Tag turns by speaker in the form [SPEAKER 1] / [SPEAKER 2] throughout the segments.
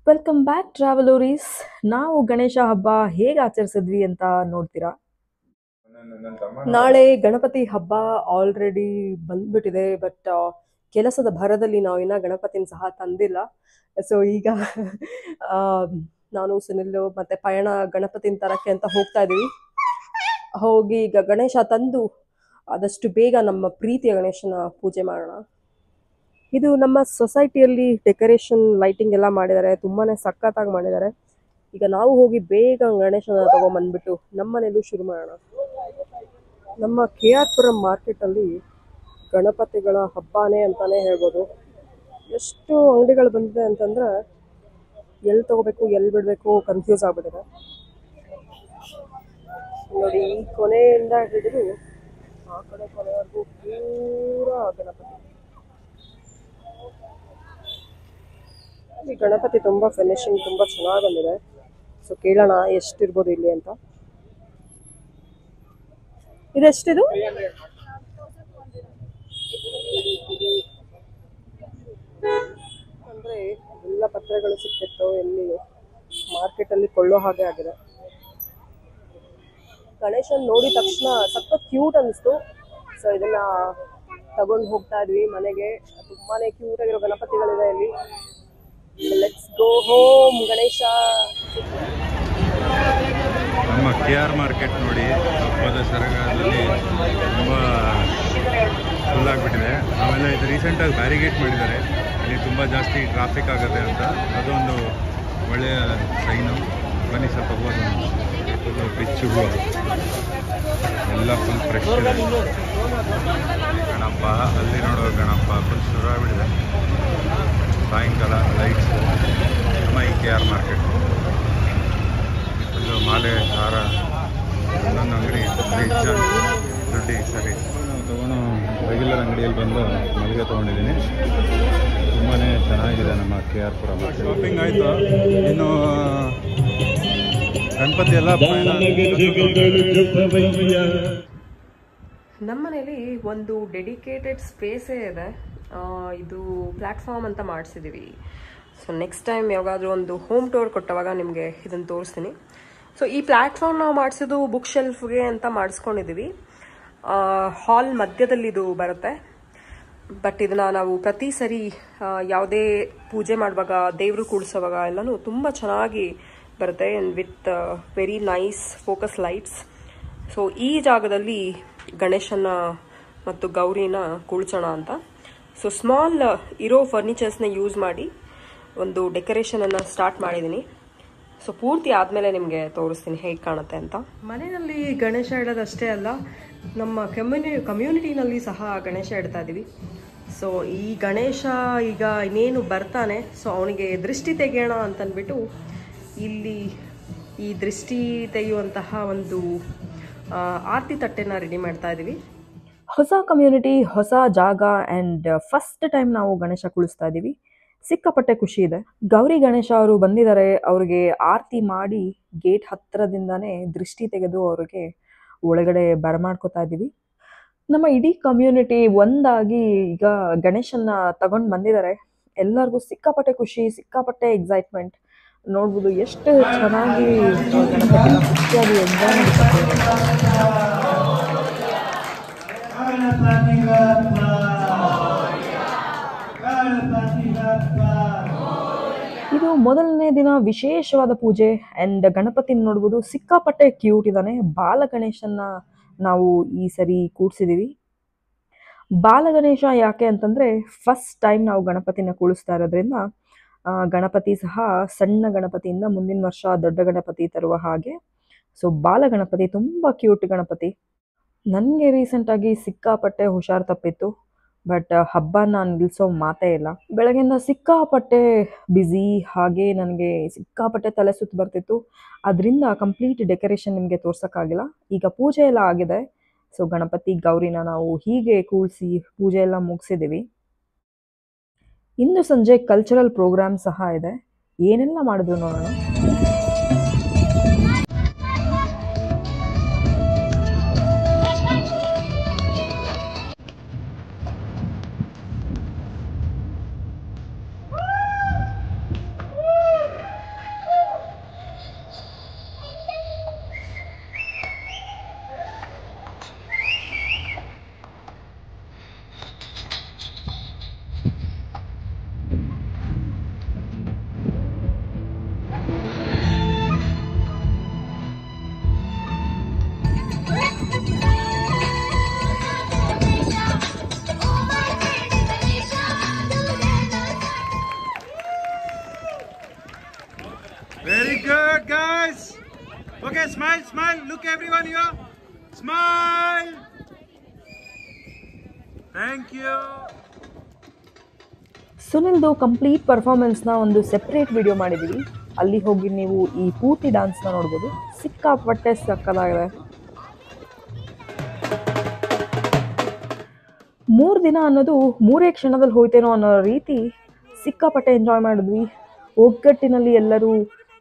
[SPEAKER 1] Welcome back ಟ್ರಾವೆಲೋರೀಸ್. ನಾವು ಗಣೇಶ ಹಬ್ಬ ಹೇಗೆ ಆಚರಿಸಿದ್ವಿ ಅಂತ ನೋಡ್ತೀರಾ? ನಾಳೆ ಗಣಪತಿ ಹಬ್ಬ ಆಲ್ರೆಡಿ ಬಂದ್ಬಿಟ್ಟಿದೆ. ಬಟ್ ಕೆಲಸದ ಭರದಲ್ಲಿ ನಾವು ಇನ್ನ ಗಣಪತಿನ ಸಹ ತಂದಿಲ್ಲ. ಸೊ ಈಗ ಆ, ನಾನು ಸುನಿಲ್ ಮತ್ತೆ ಪಯಣ ಗಣಪತಿನ ತರಕ್ಕೆ ಅಂತ ಹೋಗ್ತಾ ಇದೀವಿ. ಹೋಗಿ ಈಗ ಗಣೇಶ ತಂದು ಆದಷ್ಟು ಬೇಗ ನಮ್ಮ ಪ್ರೀತಿಯ ಗಣೇಶನ ಪೂಜೆ ಮಾಡೋಣ. ಇದು ನಮ್ಮ ಸೊಸೈಟಿಯಲ್ಲಿ ಡೆಕೋರೇಷನ್ ಲೈಟಿಂಗ್ ಎಲ್ಲ ಮಾಡಿದ್ದಾರೆ, ತುಂಬಾನೇ ಸಖತ್ತಾಗಿ ಮಾಡಿದ್ದಾರೆ. ಈಗ ನಾವು ಹೋಗಿ ಬೇಗ ಗಣೇಶನ ತಗೊಂಡ್ಬಂದ್ಬಿಟ್ಟು ನಮ್ಮ ಮನೇಲೂ ಶುರು ಮಾಡೋಣ. ನಮ್ಮ ಕೆ ಆರ್ ಪುರಂ ಮಾರ್ಕೆಟಲ್ಲಿ ಗಣಪತಿಗಳ ಹಬ್ಬನೇ ಅಂತಾನೆ ಹೇಳ್ಬೋದು. ಎಷ್ಟು ಅಂಗಡಿಗಳು ಬಂದಿದೆ ಅಂತಂದ್ರೆ ಎಲ್ಲಿ ತಗೋಬೇಕು ಎಲ್ಲಿ ಬಿಡಬೇಕು ಕನ್ಫ್ಯೂಸ್ ಆಗ್ಬಿಟ್ಟಿದೆ. ನೋಡಿ, ಈ ಕೊನೆಯಿಂದ ಹಿಡಿದು ಆ ಕಡೆ ಕೊನೆವರೆಗೂ ಪೂರಾ ಗಣಪತಿ. ಈ ಗಣಪತಿ ತುಂಬಾ ಫಿನಿಶಿಂಗ್ ತುಂಬಾ ಚೆನ್ನಾಗಿ ಬಂದಿದೆ. ಸೊ ಕೇಳೋಣ ಎಷ್ಟಿರ್ಬೋದು ಇಲ್ಲಿ ಅಂತ. ಇದೆಷ್ಟಿದು? ಅಂದ್ರೆ ಎಲ್ಲ ಪತ್ರೆಗಳು ಸಿಕ್ತಿತ್ತು, ಎಲ್ಲಿ ಮಾರ್ಕೆಟಲ್ಲಿ ಕೊಳ್ಳೋ ಹಾಗೆ ಆಗಿದೆ. ಗಣೇಶನ್ ನೋಡಿದ ತಕ್ಷಣ ಸಖತ್ ಕ್ಯೂಟ್ ಅನಿಸ್ತು. ಸೊ ಇದನ್ನ ತಗೊಂಡು ಹೋಗ್ತಾ ಇದ್ವಿ ಮನೆಗೆ. ತುಂಬಾನೇ ಕ್ಯೂಟ್ ಆಗಿರೋ ಗಣಪತಿಗಳಿದೆ ಇಲ್ಲಿ. Let's go home Ganesha.
[SPEAKER 2] ನಮ್ಮ ಕೆ ಆರ್ ಮಾರ್ಕೆಟ್ ನೋಡಿ, ಹಬ್ಬದ ಸರಗದಲ್ಲಿ ತುಂಬ ಫುಲ್ ಆಗಿಬಿಟ್ಟಿದೆ. ಆಮೇಲೆ ಇದು ರೀಸೆಂಟಾಗಿ ಬ್ಯಾರಿಗೇಟ್ ಮಾಡಿದ್ದಾರೆ, ಇಲ್ಲಿ ತುಂಬ ಜಾಸ್ತಿ ಟ್ರಾಫಿಕ್ ಆಗುತ್ತೆ ಅಂತ. ಅದೊಂದು ಒಳ್ಳೆಯ ಸೈನು. ಬನ್ನಿ ಸ್ವಲ್ಪ ಹೋಗೋದು. ಫುಲ್ಲು ಪಿಚ್ಚು ಎಲ್ಲ ಫುಲ್ ಫ್ರೆಶ್ ಇದೆ. ಗಣಪ ಅಲ್ಲಿ ನೋಡೋ ಗಣಪ ಫುಲ್ ಶುರು ಆಗಿಬಿಟ್ಟಿದೆ. ಸಾಯಂಕಾಲ ಲೈಟ್ಸು. ನಮ್ಮ ಈ ಕೆ ಆರ್ ಮಾರ್ಕೆಟ್ ಫುಲ್ಲು ಮಾಲೆ ಹಾರ, ಒಂದೊಂದು ಅಂಗಡಿ ದುಡ್ಡಿ ಸರಿ. ನಾವು ತೊಗೊಂಡು ರೆಗ್ಯುಲರ್ ಅಂಗಡಿಯಲ್ಲಿ ಬಂದು ಮಲ್ಲಿಗೆ ತೊಗೊಂಡಿದ್ದೀನಿ. ತುಂಬಾ ಚೆನ್ನಾಗಿದೆ ನಮ್ಮ ಕೆ ಆರ್ ಪುರಂ. ಶಾಪಿಂಗ್ ಆಯಿತು, ಇನ್ನು ಗಣಪತಿ ಎಲ್ಲ
[SPEAKER 1] ನಮ್ಮ ಮನೇಲಿ ಒಂದು ಡೆಡಿಕೇಟೆಡ್ ಸ್ಪೇಸೇ ಇದೆ. ಇದು ಪ್ಲ್ಯಾಟ್ಫಾರ್ಮ್ ಅಂತ ಮಾಡಿಸಿದ್ದೀವಿ. ಸೊ ನೆಕ್ಸ್ಟ್ ಟೈಮ್ ಯಾವಾಗಾದರೂ ಒಂದು ಹೋಮ್ ಟೂರ್ ಕೊಟ್ಟವಾಗ ನಿಮಗೆ ಇದನ್ನು ತೋರಿಸ್ತೀನಿ. ಸೊ ಈ ಪ್ಲ್ಯಾಟ್ಫಾರ್ಮ್ ನಾವು ಮಾಡಿಸೋದು ಬುಕ್ ಶೆಲ್ಫ್ಗೆ ಅಂತ ಮಾಡಿಸ್ಕೊಂಡಿದ್ದೀವಿ. ಹಾಲ್ ಮಧ್ಯದಲ್ಲಿ ಇದು ಬರುತ್ತೆ. ಬಟ್ ಇದನ್ನು ನಾವು ಪ್ರತಿ ಸರಿ ಯಾವುದೇ ಪೂಜೆ ಮಾಡುವಾಗ, ದೇವರು ಕೂಡಿಸೋವಾಗ ಎಲ್ಲನೂ ತುಂಬ ಚೆನ್ನಾಗಿ ಬರುತ್ತೆ. With very nice focus lights. So ಈ ಜಾಗದಲ್ಲಿ ಗಣೇಶನ ಮತ್ತು ಗೌರಿನ ಕೂಳ್ಸೋಣ ಅಂತ. ಸೊ ಸ್ಮಾಲ್ ಇರೋ ಫರ್ನಿಚರ್ಸ್ನ ಯೂಸ್ ಮಾಡಿ ಒಂದು ಡೆಕೋರೇಷನನ್ನು ಸ್ಟಾರ್ಟ್ ಮಾಡಿದ್ದೀನಿ. ಸೊ ಪೂರ್ತಿ ಆದಮೇಲೆ ನಿಮಗೆ ತೋರಿಸ್ತೀನಿ ಹೇಗೆ ಕಾಣುತ್ತೆ ಅಂತ. ಮನೆಯಲ್ಲಿ ಗಣೇಶ ಇಡೋದಷ್ಟೇ ಅಲ್ಲ, ನಮ್ಮ ಕಮ್ಯುನಿಟಿನಲ್ಲಿ ಸಹ ಗಣೇಶ ಇಡ್ತಾ ಇದ್ದೀವಿ. ಸೊ ಈ ಗಣೇಶ ಈಗ ಇನ್ನೇನು ಬರ್ತಾನೆ, ಸೊ ಅವನಿಗೆ ದೃಷ್ಟಿ ತೆಗೆಯೋಣ ಅಂತಂದ್ಬಿಟ್ಟು ಇಲ್ಲಿ ಈ ದೃಷ್ಟಿ ತೆಗೆಯುವಂತಹ ಒಂದು ಆರತಿ ತಟ್ಟೆನ ರೆಡಿ ಮಾಡ್ತಾ ಇದ್ದೀವಿ. ಹೊಸ ಕಮ್ಯುನಿಟಿ, ಹೊಸ ಜಾಗ ಆ್ಯಂಡ್ ಫಸ್ಟ್ ಟೈಮ್ ನಾವು ಗಣೇಶ ಕುಳಿಸ್ತಾ ಇದ್ದೀವಿ. ಸಿಕ್ಕಾಪಟ್ಟೆ ಖುಷಿ ಇದೆ. ಗೌರಿ ಗಣೇಶ ಅವರು ಬಂದಿದ್ದಾರೆ, ಅವ್ರಿಗೆ ಆರತಿ ಮಾಡಿ ಗೇಟ್ ಹತ್ತಿರದಿಂದಾನೇ ದೃಷ್ಟಿ ತೆಗೆದು ಅವ್ರಿಗೆ ಒಳಗಡೆ ಬರಮಾಡ್ಕೋತಾ ಇದ್ದೀವಿ. ನಮ್ಮ ಇಡೀ ಕಮ್ಯುನಿಟಿ ಒಂದಾಗಿ ಈಗ ಗಣೇಶನ್ನ ತಗೊಂಡು ಬಂದಿದ್ದಾರೆ. ಎಲ್ಲರಿಗೂ ಸಿಕ್ಕಾಪಟ್ಟೆ ಖುಷಿ, ಸಿಕ್ಕಾಪಟ್ಟೆ ಎಕ್ಸೈಟ್ಮೆಂಟ್. ನೋಡ್ಬೋದು ಎಷ್ಟು ಚೆನ್ನಾಗಿ ಗಣಪತಿನ ಖುಷಿಯಾಗಿ ಎಂಜಾಯ್ ಇದು ಮೊದಲನೇ ದಿನ ವಿಶೇಷವಾದ ಪೂಜೆ. ಆ್ಯಂಡ್ ಗಣಪತಿನ ನೋಡ್ಬೋದು, ಸಿಕ್ಕಾಪಟ್ಟೆ ಕ್ಯೂಟ್ ಇದ್ದಾನೆ. ಬಾಲ ಗಣೇಶನ್ನ ನಾವು ಈ ಸರಿ ಕೂಡ್ಸಿದ್ದೀವಿ. ಬಾಲ ಗಣೇಶ ಯಾಕೆ ಅಂತಂದರೆ, ಫಸ್ಟ್ ಟೈಮ್ ನಾವು ಗಣಪತಿನ ಕೂಡಿಸ್ತಾ ಇರೋದ್ರಿಂದ ಗಣಪತಿ ಸಹ ಸಣ್ಣ ಗಣಪತಿಯಿಂದ ಮುಂದಿನ ವರ್ಷ ದೊಡ್ಡ ಗಣಪತಿ ತರುವ ಹಾಗೆ. ಸೊ ಬಾಲ ಗಣಪತಿ ತುಂಬ ಕ್ಯೂಟ್ ಗಣಪತಿ. ನನಗೆ ರೀಸೆಂಟಾಗಿ ಸಿಕ್ಕಾಪಟ್ಟೆ ಹುಷಾರು ತಪ್ಪಿತ್ತು. ಬಟ್ ಹಬ್ಬನ ನಿಲ್ಲಿಸೋ ಮಾತೇ ಇಲ್ಲ. ಬೆಳಗ್ಗೆಯಿಂದ ಸಿಕ್ಕಾಪಟ್ಟೆ ಬ್ಯುಸಿ, ಹಾಗೆ ನನಗೆ ಸಿಕ್ಕಾಪಟ್ಟೆ ತಲೆ ಸುತ್ತು ಬರ್ತಿತ್ತು. ಅದರಿಂದ ಕಂಪ್ಲೀಟ್ ಡೆಕೋರೇಷನ್ ನಿಮಗೆ ತೋರ್ಸೋಕ್ಕಾಗಿಲ್ಲ. ಈಗ ಪೂಜೆ ಎಲ್ಲ ಆಗಿದೆ. ಸೊ ಗಣಪತಿ ಗೌರಿನ ನಾವು ಹೀಗೆ ಕೂರಿಸಿ ಪೂಜೆ ಎಲ್ಲ ಮುಗಿಸಿದ್ದೀವಿ. ಇಂದು ಸಂಜೆ ಕಲ್ಚರಲ್ ಪ್ರೋಗ್ರಾಮ್ ಸಹ ಇದೆ. ಏನೆಲ್ಲ ಮಾಡಿದ್ರು ನೋಡೋಣ.
[SPEAKER 2] Very good, guys. Okay, smile, smile. Look, everyone here. Smile. Thank you.
[SPEAKER 3] ಸುನಿಲ್ದು ಕಂಪ್ಲೀಟ್ ಪರ್ಫಾರ್ಮೆನ್ಸ್ನ ಒಂದು ಸೆಪ್ರೇಟ್ ವಿಡಿಯೋ ಮಾಡಿದ್ದೀವಿ. ಅಲ್ಲಿ ಹೋಗಿ ನೀವು ಈ ಪೂರ್ತಿ ಡ್ಯಾನ್ಸ್ನ ನೋಡ್ಬೋದು. ಸಿಕ್ಕಾಪಟ್ಟೆ ಸಕ್ಕತ್ತಾಗಿದೆ. 3 ದಿನ ಅನ್ನೋದು 3 ಕ್ಷಣದಲ್ಲಿ ಹೋಯ್ತೇನೋ ಅನ್ನೋ ರೀತಿ ಸಿಕ್ಕಾಪಟ್ಟೆ ಎಂಜಾಯ್ ಮಾಡಿದ್ವಿ. ಒಗ್ಗಟ್ಟಿನಲ್ಲಿ ಎಲ್ಲರೂ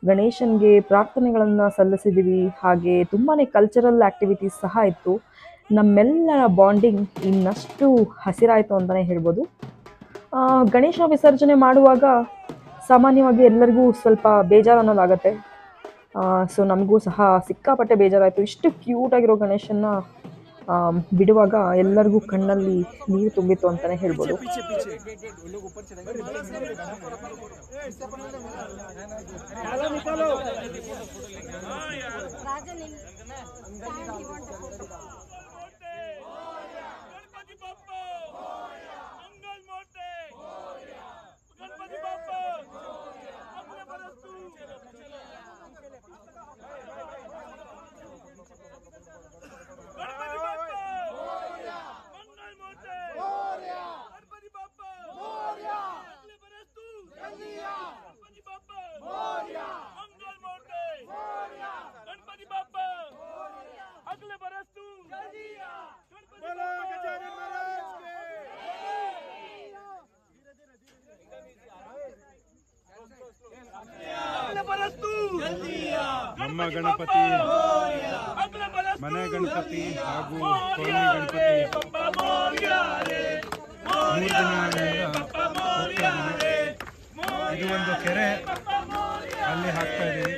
[SPEAKER 3] ಗಣೇಶನ್ಗೆ ಪ್ರಾರ್ಥನೆಗಳನ್ನು ಸಲ್ಲಿಸಿದ್ದೀವಿ. ಹಾಗೆ ತುಂಬಾ ಕಲ್ಚರಲ್ ಆ್ಯಕ್ಟಿವಿಟೀಸ್ ಸಹ ಇತ್ತು. ನಮ್ಮೆಲ್ಲರ ಬಾಂಡಿಂಗ್ ಇನ್ನಷ್ಟು ಹಸಿರಾಯಿತು ಅಂತಲೇ ಹೇಳ್ಬೋದು. ಗಣೇಶ ವಿಸರ್ಜನೆ ಮಾಡುವಾಗ ಸಾಮಾನ್ಯವಾಗಿ ಎಲ್ಲರಿಗೂ ಸ್ವಲ್ಪ ಬೇಜಾರು ಅನ್ನೋದಾಗತ್ತೆ. ಸೊ ನಮಗೂ ಸಹ ಸಿಕ್ಕಾಪಟ್ಟೆ ಬೇಜಾರಾಯಿತು. ಇಷ್ಟು ಕ್ಯೂಟಾಗಿರೋ ಗಣೇಶನ್ನ ಬಿಡುವಾಗ ಎಲ್ಲರಿಗೂ ಕಣ್ಣಲ್ಲಿ ನೀರು ತುಂಬಿತ್ತು ಅಂತಲೇ ಹೇಳ್ಬೋದು.
[SPEAKER 2] ನಮ್ಮ ಗಣಪತಿ, ಮನೆ ಗಣಪತಿ ಹಾಗೂ ಕೋಣಿ ಗಣಪತಿ 3 ದಿನಗಳಿಂದ ಹೋಗ್ತಾ ಇದ್ದೀವಿ. ಇದು ಒಂದು ಕೆರೆ, ಅಲ್ಲಿ ಹಾಕ್ತಾ ಇದ್ದೀವಿ.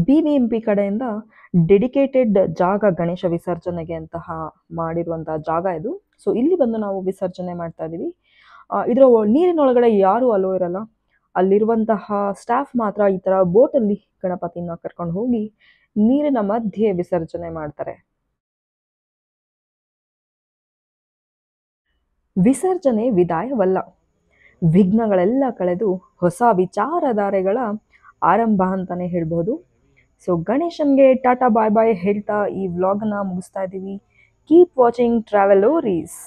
[SPEAKER 3] BBMP ಕಡೆಯಿಂದ ಡೆಡಿಕೇಟೆಡ್ ಜಾಗ ಗಣೇಶ ವಿಸರ್ಜನೆಗೆ ಅಂತಹ ಮಾಡಿರುವಂತಹ ಜಾಗ ಇದು. ಸೊ ಇಲ್ಲಿ ಬಂದು ನಾವು ವಿಸರ್ಜನೆ ಮಾಡ್ತಾ ಇದ್ದೀವಿ. ಇದರ ನೀರಿನೊಳಗಡೆ ಯಾರೂ ಅಲೋ ಇರಲ್ಲ. ಅಲ್ಲಿರುವಂತಹ ಸ್ಟಾಫ್ ಮಾತ್ರ ಈ ಥರ ಬೋಟಲ್ಲಿ ಗಣಪತಿನ ಕರ್ಕೊಂಡು ಹೋಗಿ ನೀರಿನ ಮಧ್ಯೆ ವಿಸರ್ಜನೆ ಮಾಡ್ತಾರೆ. ವಿಸರ್ಜನೆ ವಿದಾಯವಲ್ಲ, ವಿಘ್ನಗಳೆಲ್ಲ ಕಳೆದು ಹೊಸ ವಿಚಾರಧಾರೆಗಳ ಆರಂಭ ಅಂತಲೇ ಹೇಳ್ಬೋದು. ಸೊ ಗಣೇಶನ್ಗೆ ಟಾಟಾ ಬಾಯ್ ಬಾಯ್ ಹೇಳ್ತಾ ಈ ವ್ಲಾಗನ್ನು ಮುಗಿಸ್ತಾ ಇದ್ದೀವಿ. Keep watching ಟ್ರಾವೆಲೋರೀಸ್.